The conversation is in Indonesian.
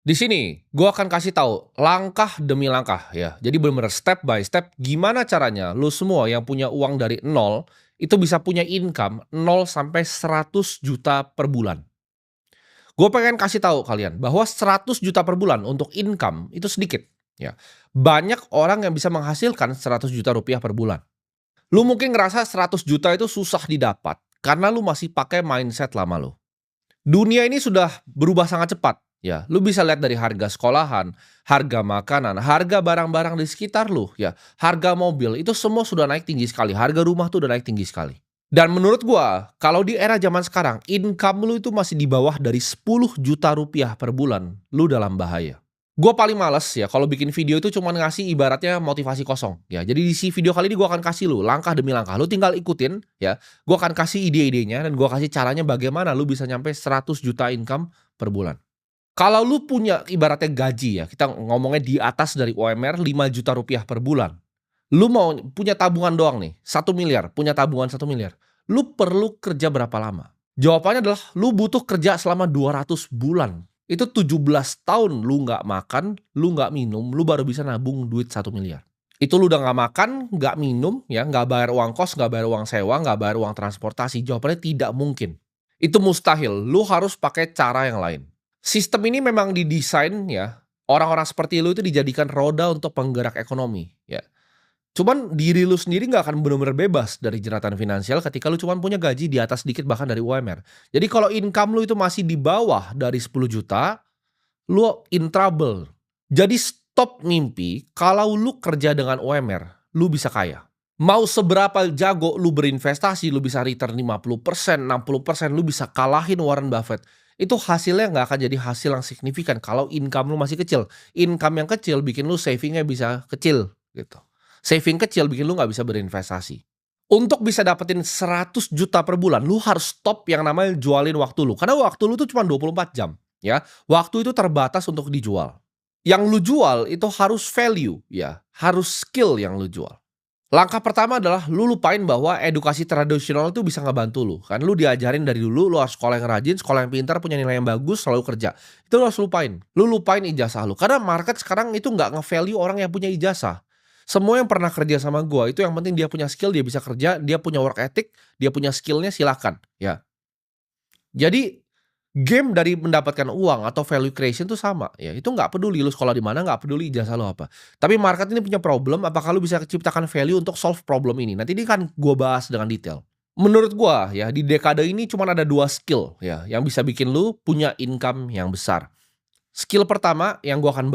Di sini, gue akan kasih tahu langkah demi langkah ya. Jadi bener-bener step by step gimana caranya lu semua yang punya uang dari nol itu bisa punya income 0 sampai 100 juta per bulan. Gue pengen kasih tahu kalian bahwa 100 juta per bulan untuk income itu sedikit ya. Banyak orang yang bisa menghasilkan 100 juta rupiah per bulan. Lu mungkin ngerasa 100 juta itu susah didapat karena lu masih pakai mindset lama lu. Dunia ini sudah berubah sangat cepat, ya. Lu bisa lihat dari harga sekolahan, harga makanan, harga barang-barang di sekitar lu, ya. Harga mobil, itu semua sudah naik tinggi sekali. Harga rumah tuh udah naik tinggi sekali. Dan menurut gua, kalau di era zaman sekarang, income lu itu masih di bawah dari 10 juta rupiah per bulan, lu dalam bahaya. Gue paling males ya kalau bikin video itu cuman ngasih ibaratnya motivasi kosong ya. Jadi di video kali ini gue akan kasih lu langkah demi langkah. Lu tinggal ikutin ya. Gue akan kasih ide-idenya dan gue kasih caranya bagaimana lu bisa nyampe 100 juta income per bulan. Kalau lu punya ibaratnya gaji ya, kita ngomongnya di atas dari UMR 5 juta rupiah per bulan. Lu mau punya tabungan doang nih, 1 miliar, punya tabungan 1 miliar. Lu perlu kerja berapa lama? Jawabannya adalah lu butuh kerja selama 200 bulan. Itu 17 tahun lu nggak makan, lu nggak minum, lu baru bisa nabung duit 1 miliar. Itu lu udah nggak makan, nggak minum, ya nggak bayar uang kos, nggak bayar uang sewa, nggak bayar uang transportasi. Jawabannya tidak mungkin. Itu mustahil. Lu harus pakai cara yang lain. Sistem ini memang didesain ya, orang-orang seperti lu itu dijadikan roda untuk penggerak ekonomi, ya. Cuman diri lu sendiri nggak akan bener-bener bebas dari jeratan finansial ketika lu cuman punya gaji di atas sedikit bahkan dari UMR. Jadi kalau income lu itu masih di bawah dari 10 juta, lu in trouble. Jadi stop mimpi kalau lu kerja dengan UMR, lu bisa kaya. Mau seberapa jago lu berinvestasi, lu bisa return 50%, 60%, lu bisa kalahin Warren Buffett. Itu hasilnya nggak akan jadi hasil yang signifikan kalau income lu masih kecil. Income yang kecil bikin lu savingnya bisa kecil gitu. Saving kecil bikin lu nggak bisa berinvestasi. Untuk bisa dapetin 100 juta per bulan, lu harus stop yang namanya jualin waktu lu. Karena waktu lu tuh cuma 24 jam, ya. Waktu itu terbatas untuk dijual. Yang lu jual itu harus value, ya. Harus skill yang lu jual. Langkah pertama adalah lu lupain bahwa edukasi tradisional itu bisa ngebantu lu. Kan lu diajarin dari dulu, lu harus sekolah yang rajin, sekolah yang pintar, punya nilai yang bagus, selalu kerja. Itu lu harus lupain. Lu lupain ijazah lu. Karena market sekarang itu nggak nge-value orang yang punya ijazah. Semua yang pernah kerja sama gua, itu yang penting dia punya skill, dia bisa kerja, dia punya work ethic, dia punya skillnya silakan, ya. Jadi, game dari mendapatkan uang atau value creation tuh sama, ya. Itu nggak peduli lu sekolah di mana, nggak peduli ijazah lu apa. Tapi market ini punya problem, apakah lu bisa ciptakan value untuk solve problem ini? Nanti ini kan gua bahas dengan detail. Menurut gua ya, di dekade ini cuman ada 2 skill ya, yang bisa bikin lu punya income yang besar. Skill pertama yang gua akan